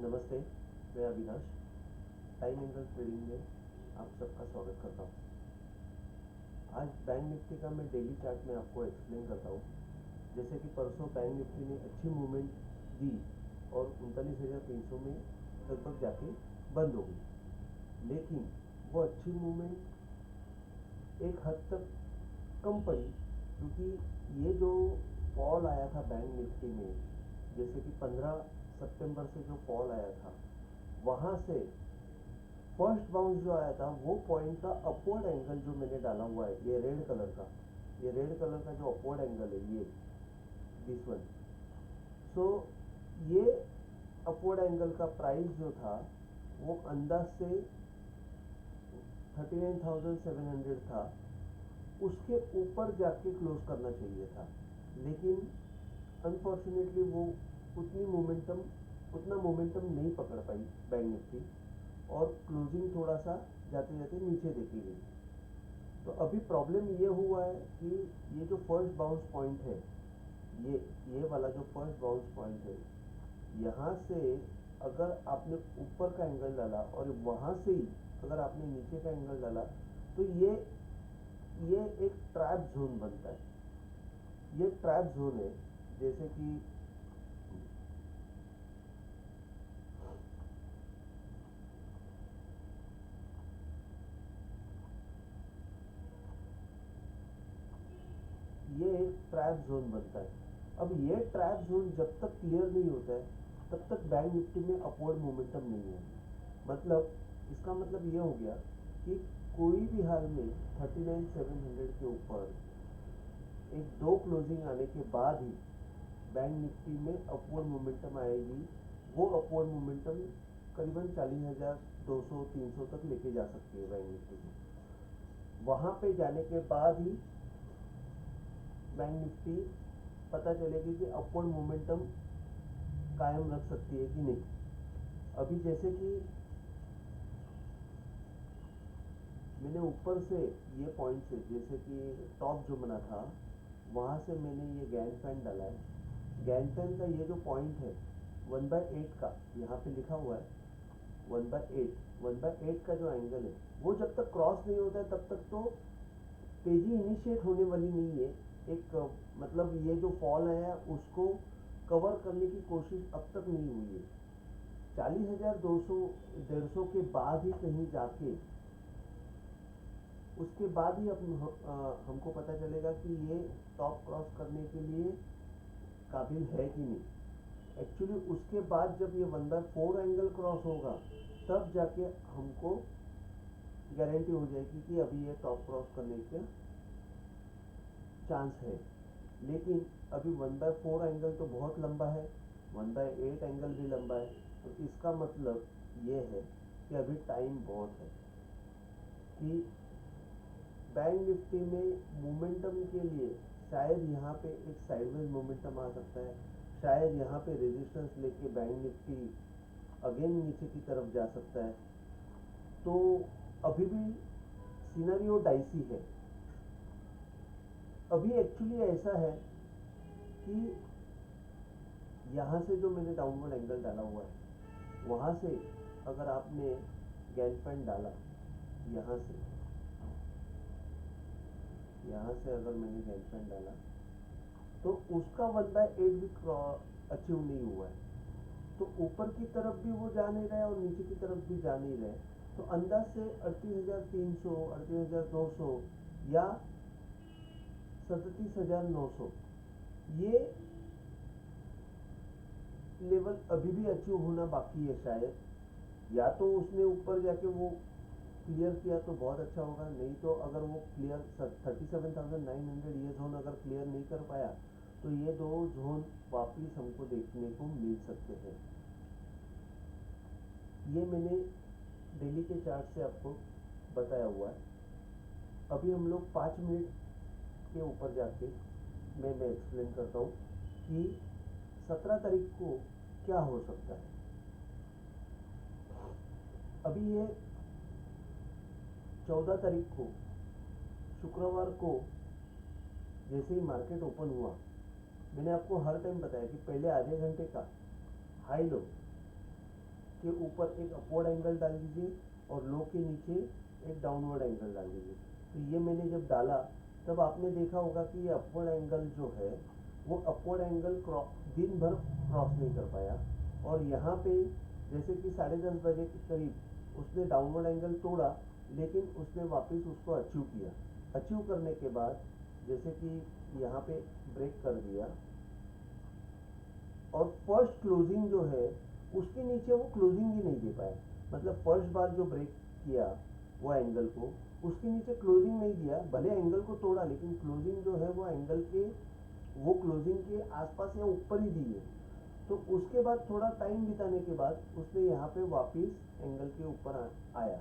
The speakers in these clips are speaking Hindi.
नमस्ते, मैं अविनाश टाइम एंगल ट्रेडिंग में आप सबका स्वागत करता हूँ। आज बैंक निफ्टी का मैं डेली चार्ट में आपको एक्सप्लेन करता हूँ। जैसे कि परसों बैंक निफ्टी ने अच्छी मूवमेंट दी और 39,300 में लगभग जाके बंद हो गई, लेकिन वो अच्छी मूवमेंट एक हद तक कम पड़ी, क्योंकि ये जो फॉल आया था बैंक निफ्टी में, जैसे कि 15 सितंबर से जो फॉल आया था, वहाँ से फर्स्ट बाउंस जो आया था वो पॉइंट का अपवर्ड एंगल जो मैंने डाला हुआ है, ये रेड कलर का जो अपवर्ड एंगल है, ये दिस वन। सो ये अपवर्ड एंगल का प्राइस जो था वो अंदाज से 39,700 था, उसके ऊपर जाके क्लोज करना चाहिए था, लेकिन अनफॉर्चुनेटली वो उतना मोमेंटम नहीं पकड़ पाई बैंक निफ्टी, और क्लोजिंग थोड़ा सा जाते जाते नीचे देखी गई। तो अभी प्रॉब्लम ये हुआ है कि ये जो फर्स्ट बाउंस पॉइंट है, ये वाला जो फर्स्ट बाउंस पॉइंट है, यहाँ से अगर आपने ऊपर का एंगल डाला और वहाँ से ही अगर आपने नीचे का एंगल डाला, तो ये एक ट्रैप जोन बनता है। ये ट्रैप जोन है, जैसे कि ये एक ट्रैप जोन बनता है। अब ये ट्रैप जोन जब तक क्लियर नहीं होता है, तब तक बैंक निफ्टी में अपवर्ड मोमेंटम नहीं है। मतलब इसका मतलब ये हो गया कि कोई भी हाल में 39,700 के ऊपर एक दो क्लोजिंग आने के बाद ही बैंक निफ्टी में अपवर्ड मोमेंटम आएगी। वो अपवर्ड मोमेंटम करीबन 40,200-300 तक लेके जा सकती है बैंक निफ्टी को। वहाँ पे जाने के बाद ही बैंक निफ्टी पता चलेगी कि अपवर्ड मोमेंटम कायम रख सकती है कि नहीं। अभी जैसे कि मैंने ऊपर से ये पॉइंट से, जैसे कि टॉप जो बना था वहाँ से मैंने ये गैंगफैन डाला है। गैंगफैन का ये जो पॉइंट है 1/8 का, यहाँ पे लिखा हुआ है 1/8 का जो एंगल है, वो जब तक क्रॉस नहीं होता है तब तक तो तेजी इनिशिएट होने वाली नहीं है। एक मतलब ये जो फॉल है उसको कवर करने की कोशिश अब तक नहीं हुई है। 40,200-150 के बाद ही कहीं जाके, उसके बाद ही हमको पता चलेगा कि ये टॉप क्रॉस करने के लिए काबिल है कि नहीं। एक्चुअली उसके बाद जब ये 1/4 एंगल क्रॉस होगा, तब जाके हमको गारंटी हो जाएगी कि अभी ये टॉप क्रॉस करने का चांस है। लेकिन अभी 1/4 एंगल तो बहुत लंबा है, 1/8 एंगल भी लंबा है। तो इसका मतलब ये है कि अभी टाइम बहुत है कि बैंक निफ्टी में मोमेंटम के लिए शायद यहाँ पे एक साइडवेज मोमेंटम आ सकता है, शायद यहाँ पे रेजिस्टेंस लेके बैंक निफ्टी अगेन नीचे की तरफ जा सकता है। तो अभी भी सिनेरियो डाइसी है। अभी एक्चुअली ऐसा है कि यहाँ से जो मैंने डाउनवर्ड एंगल डाला हुआ है, वहाँ से अगर आपने गैंगफैन डाला, यहाँ से अगर मैंने गैंगफैन डाला, तो उसका 1/8 भी अचीव नहीं हुआ है। तो ऊपर की तरफ भी वो जा नहीं रहा है और नीचे की तरफ भी जा नहीं रहा है। तो अंदाज से 38,300, 38,200 या 37,900 ये लेवल अभी भी अचीव होना बाकी है। शायद या तो उसने ऊपर जाके वो क्लियर किया तो बहुत अच्छा होगा, नहीं तो अगर वो क्लियर 37,900 ये जोन अगर क्लियर नहीं कर पाया, तो ये दो जोन वापिस हमको देखने को मिल सकते हैं। ये मैंने डेली के चार्ट से आपको बताया हुआ है। अभी हम लोग 5 मिनट के ऊपर जाके मैं एक्सप्लेन करता हूँ कि 17 तारीख को क्या हो सकता है। अभी ये 14 तारीख को शुक्रवार को जैसे ही मार्केट ओपन हुआ, मैंने आपको हर टाइम बताया कि पहले आधे घंटे का हाई लो के ऊपर एक अपवर्ड एंगल डाल दीजिए और लो के नीचे एक डाउनवर्ड एंगल डाल दीजिए। तो ये मैंने जब डाला तब आपने देखा होगा कि ये अपवर्ड एंगल जो है वो अपवर्ड एंगल दिन भर क्रॉस नहीं कर पाया, और यहाँ पे जैसे कि 10:30 बजे के करीब उसने डाउनवर्ड एंगल तोड़ा, लेकिन उसने वापस उसको अचीव किया। अचीव करने के बाद जैसे कि यहाँ पे ब्रेक कर दिया, और फर्स्ट क्लोजिंग जो है उसके नीचे वो क्लोजिंग ही नहीं दे पाए। मतलब फर्स्ट बार जो ब्रेक किया वो एंगल को, उसके नीचे क्लोजिंग नहीं दिया, भले एंगल को तोड़ा लेकिन क्लोजिंग जो है वो एंगल के, वो क्लोजिंग के आसपास या ऊपर ही दी है। तो उसके बाद थोड़ा टाइम बिताने के बाद उसने यहाँ पे वापस एंगल के ऊपर आया,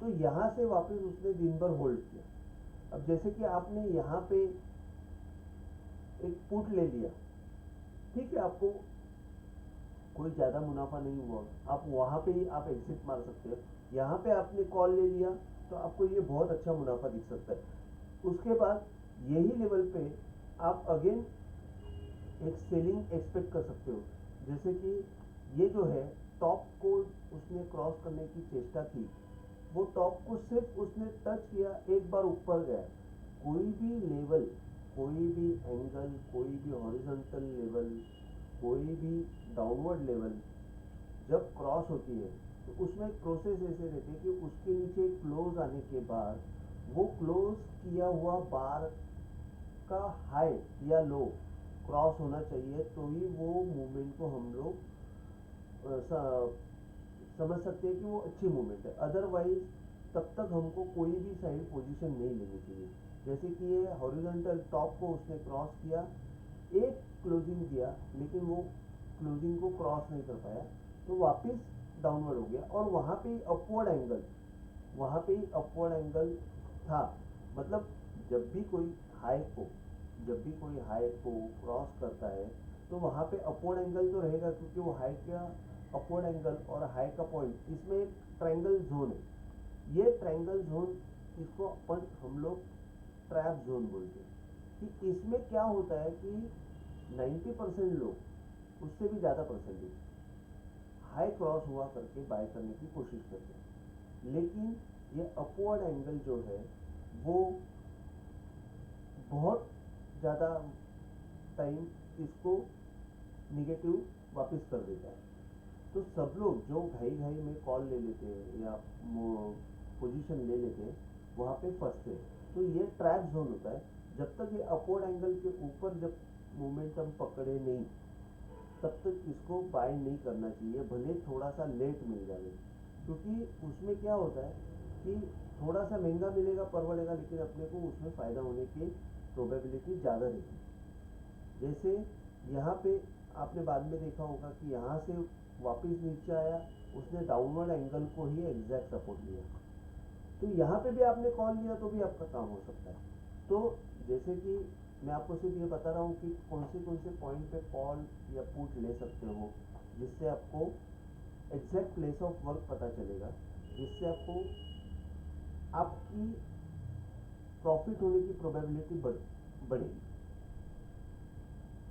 तो यहाँ से वापस उसने दिन भर होल्ड किया। अब जैसे कि आपने यहाँ पे एक पुट ले लिया, ठीक है, आपको कोई ज़्यादा मुनाफा नहीं हुआ, आप वहाँ पे ही आप एग्जिट मार सकते हो। यहाँ पे आपने कॉल ले लिया तो आपको ये बहुत अच्छा मुनाफा दिख सकता है। उसके बाद यही लेवल पे आप अगेन एक सेलिंग एक्सपेक्ट कर सकते हो। जैसे कि ये जो है टॉप को उसने क्रॉस करने की चेष्टा की, वो टॉप को सिर्फ उसने टच किया, एक बार ऊपर गया। कोई भी लेवल, कोई भी एंगल, कोई भी हॉरिजॉन्टल लेवल, कोई भी डाउनवर्ड लेवल जब क्रॉस होती है तो उसमें एक प्रोसेस ऐसे रहती है कि उसके नीचे क्लोज आने के बाद वो क्लोज किया हुआ बार का हाई या लो क्रॉस होना चाहिए, तो ही वो मूवमेंट को हम लोग समझ सकते हैं कि वो अच्छी मूवमेंट है। अदरवाइज तब तक हमको कोई भी साइड पोजीशन नहीं लेनी चाहिए। जैसे कि ये हॉरिजॉन्टल टॉप को उसने क्रॉस किया, एक क्लोजिंग दिया लेकिन वो क्लोजिंग को क्रॉस नहीं कर पाया, तो वापस डाउनवर्ड हो गया, और वहाँ पे अपवर्ड एंगल, वहाँ पे अपवर्ड एंगल था। मतलब जब भी कोई हाई को, जब भी कोई हाई को क्रॉस करता है तो वहाँ पे अपवर्ड एंगल तो रहेगा, क्योंकि वो हाई का अपवर्ड एंगल और हाई का पॉइंट, इसमें एक ट्रायंगल जोन है। ये ट्रायंगल जोन, इसको अपन हम लोग ट्रैप जोन बोलते हैं। कि इसमें क्या होता है कि 90% लोग, उससे भी ज़्यादा परसेंटेज हाई क्रॉस हुआ करके बाय करने की कोशिश करते हैं, लेकिन ये अपवर्ड एंगल जो है वो बहुत ज़्यादा टाइम इसको निगेटिव वापस कर देता है। तो सब लोग जो घाई घाई में कॉल ले लेते हैं या पोजीशन ले लेते हैं, वहाँ पे फंसते हैं। तो ये ट्रैप जोन होता है। जब तक ये अपवर्ड एंगल के ऊपर जब मोमेंटम पकड़े नहीं, तब तक इसको बाय नहीं करना चाहिए, भले थोड़ा सा लेट मिल जाए। क्योंकि उसमें क्या होता है कि थोड़ा सा महंगा मिलेगा, परवड़ेगा, लेकिन अपने को उसमें फ़ायदा होने की प्रोबेबिलिटी ज़्यादा रहती है। जैसे यहाँ पे आपने बाद में देखा होगा कि यहाँ से वापस नीचे आया, उसने डाउनवर्ड एंगल को ही एग्जैक्ट सपोर्ट लिया, तो यहाँ पे भी आपने कॉल लिया तो भी आपका काम हो सकता है। तो जैसे कि मैं आपको सिर्फ ये बता रहा हूँ कि कौन से पॉइंट पे कॉल या पुट ले सकते हो, जिससे आपको एग्जैक्ट प्लेस ऑफ वर्क पता चलेगा, जिससे आपको आपकी प्रॉफिट होने की प्रोबेबिलिटी बढ़ेगी।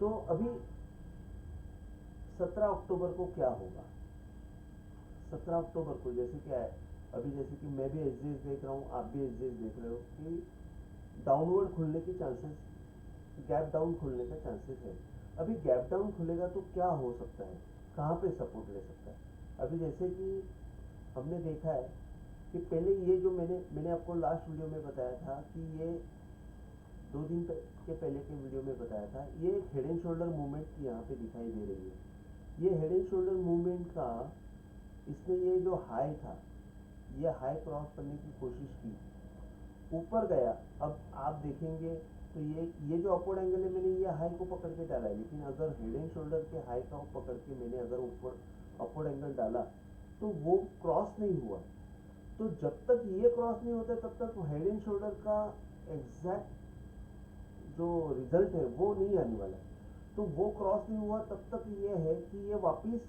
तो अभी 17 अक्टूबर को क्या होगा? 17 अक्टूबर को जैसे क्या है, अभी जैसे कि मैं भी एसजीएस देख रहा हूँ, आप भी एसजीएस देख रहे हो कि डाउनवर्ड खुलने की चांसेस, गैप डाउन खुलने का चांसेस है। अभी गैप डाउन खुलेगा तो क्या हो सकता है, कहाँ पे सपोर्ट ले सकता है? अभी जैसे कि हमने देखा है कि पहले ये जो मैंने आपको लास्ट वीडियो में बताया था कि ये 2 दिन के पहले के वीडियो में बताया था, ये एक हेड एंड शोल्डर मूवमेंट यहाँ पे दिखाई दे रही है। ये हेड एंड शोल्डर मूवमेंट का, इसने ये जो हाई था, ये हाई क्रॉस करने की कोशिश की, ऊपर गया। अब आप देखेंगे तो ये जो अपवर्ड एंगल है, मैंने ये हाई को पकड़ के डाला है, लेकिन अगर हेड एंड शोल्डर के हाई का पकड़ के मैंने अगर ऊपर अपवर्ड एंगल डाला तो वो क्रॉस नहीं हुआ। तो जब तक ये क्रॉस नहीं होता तब तक हेड एंड शोल्डर का एग्जैक्ट जो रिजल्ट है वो नहीं आने वाला। तो वो क्रॉस नहीं हुआ तब तक ये है कि ये वापस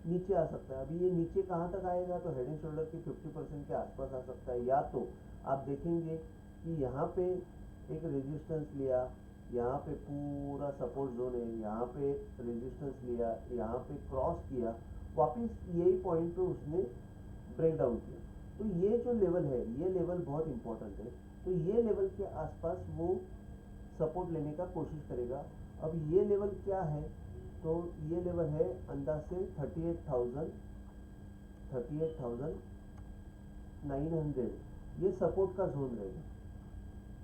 नीचे आ सकता है। अभी ये नीचे कहाँ तक आएगा? तो हेड एंड शोल्डर के 50% के आसपास आ सकता है। या तो आप देखेंगे कि यहाँ पे एक रेजिस्टेंस लिया, यहाँ पे पूरा सपोर्ट जोन है, यहाँ पे रेजिस्टेंस लिया, यहाँ पे क्रॉस किया वापस यही पॉइंट पे उसने ब्रेक डाउन किया। तो ये जो लेवल है, ये लेवल बहुत इंपॉर्टेंट है। तो ये लेवल के आसपास वो सपोर्ट लेने का कोशिश करेगा। अब ये लेवल क्या है, तो ये लेवल है अंदाज से 38,900, ये सपोर्ट का जोन रहेगा।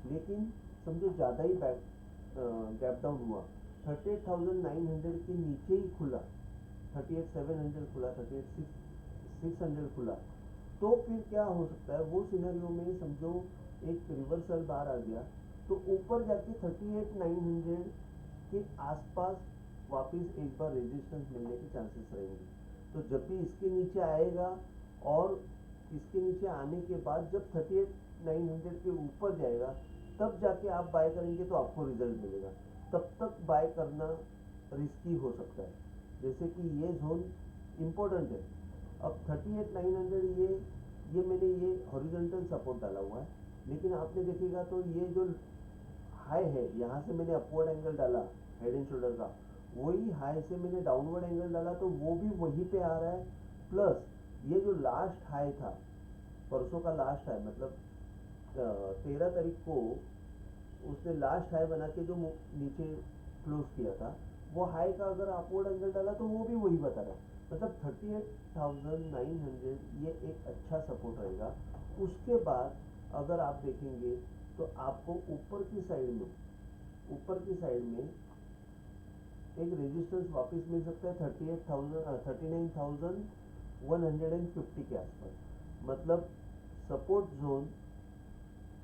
लेकिन समझो ज़्यादा ही गैप डाउन हुआ, 38,900 के नीचे ही खुला, 38,700 खुला, 38,600 खुला, तो फिर क्या हो सकता है, वो सिनेरियो में समझो एक रिवर्सल बार आ गया, तो ऊपर जाके 38,900 के आसपास वापस एक बार रेजिस्टेंस मिलने के चांसेस रहेंगे। तो जब भी इसके नीचे आएगा और इसके नीचे आने के बाद जब 38,900 के ऊपर जाएगा, तब जाके आप बाय करेंगे तो आपको रिजल्ट मिलेगा। तब तक बाय करना रिस्की हो सकता है, जैसे कि ये जोन इम्पोर्टेंट है। अब 38,900 ये मैंने ये हॉरिजॉन्टल सपोर्ट डाला हुआ है, लेकिन आपने देखेगा तो ये जो हाई है, यहाँ से मैंने अपवर्ड एंगल डाला हेड एंड शोल्डर का, वही हाई से मैंने डाउनवर्ड एंगल डाला, तो वो भी वहीं पे आ रहा है। प्लस ये जो लास्ट हाई था, परसों का लास्ट हाई, मतलब 13 तारीख को उसने लास्ट हाई बना के जो नीचे क्लोज किया था, वो हाई का अगर अपवर्ड एंगल डाला तो वो भी वही बता रहा है। मतलब 38,900 ये एक अच्छा सपोर्ट रहेगा। उसके बाद अगर आप देखेंगे तो आपको ऊपर की साइड में एक रेजिस्टेंस वापस मिल सकता है 39,150 के आसपास। मतलब सपोर्ट जोन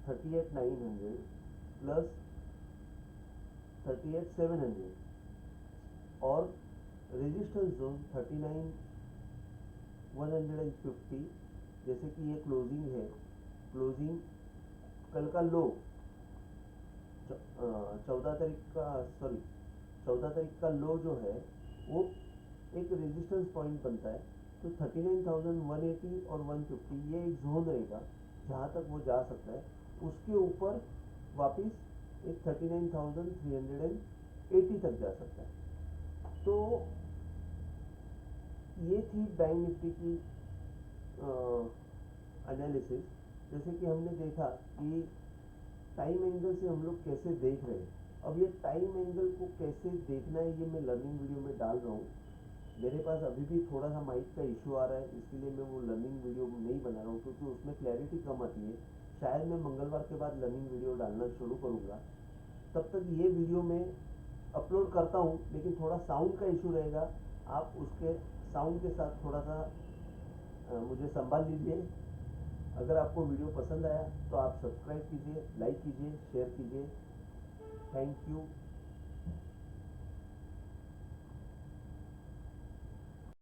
38,900 प्लस 38,700 और रेजिस्टेंस जोन 39,150। जैसे कि ये क्लोजिंग है, क्लोजिंग कल का लो 14 तारीख का लो जो है वो एक रेजिस्टेंस पॉइंट बनता है। तो 39,180 और 150 ये एक जोन रहेगा जहाँ तक वो जा सकता है। उसके ऊपर वापस एक 39,380 तक जा सकता है। तो ये थी बैंक निफ्टी की एनालिसिस। जैसे कि हमने देखा कि टाइम एंगल से हम लोग कैसे देख रहे हैं। अब ये टाइम एंगल को कैसे देखना है, ये मैं लर्निंग वीडियो में डाल रहा हूँ। मेरे पास अभी भी थोड़ा सा माइक का इशू आ रहा है, इसलिए मैं वो लर्निंग वीडियो नहीं बना रहा हूँ, क्योंकि उसमें क्लैरिटी कम आती है। शायद मैं मंगलवार के बाद लर्निंग वीडियो डालना शुरू करूँगा। तब तक ये वीडियो मैं अपलोड करता हूँ, लेकिन थोड़ा साउंड का इशू रहेगा। आप उसके साउंड के साथ थोड़ा सा मुझे संभाल लीजिए। अगर आपको वीडियो पसंद आया तो आप सब्सक्राइब कीजिए, लाइक कीजिए, शेयर कीजिए। Thank you.